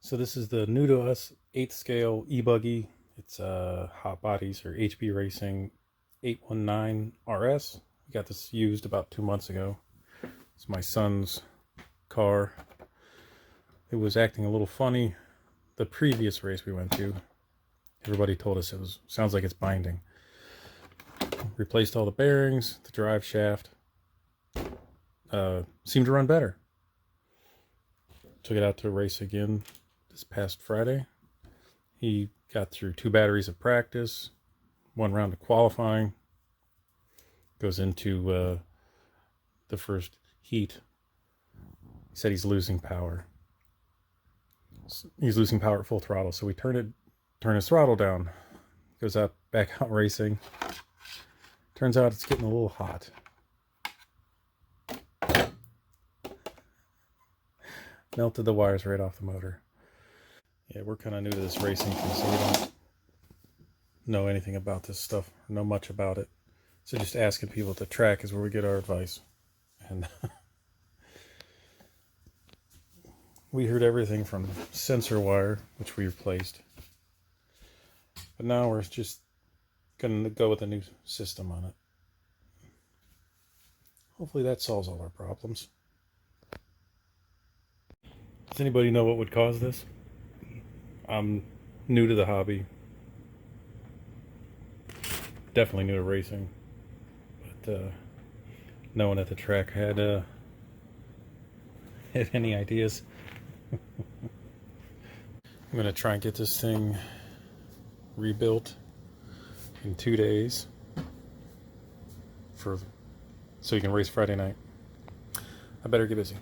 So this is the new to us 8th scale e-buggy. It's Hot Bodies or HB Racing 819 RS. We got this used about 2 months ago. It's my son's car. It was acting a little funny the previous race we went to. Everybody told us sounds like it's binding. Replaced all the bearings, the drive shaft. Seemed to run better. Took it out to race again this past Friday. He got through 2 batteries of practice, 1 round of qualifying. Goes into the first heat. He said he's losing power. He's losing power at full throttle, so we turn his throttle down. Goes out back out racing. Turns out it's getting a little hot. Melted the wires right off the motor. Yeah, we're kind of new to this racing thing, so we don't know anything about this stuff, know much about it. So just asking people at the track is where we get our advice. And we heard everything from sensor wire, which we replaced. But now we're just going to go with a new system on it. Hopefully that solves all our problems. Does anybody know what would cause this? I'm new to the hobby. Definitely new to racing. But no one at the track had any ideas. I'm going to try and get this thing rebuilt in 2 days so you can race Friday night. I better get busy.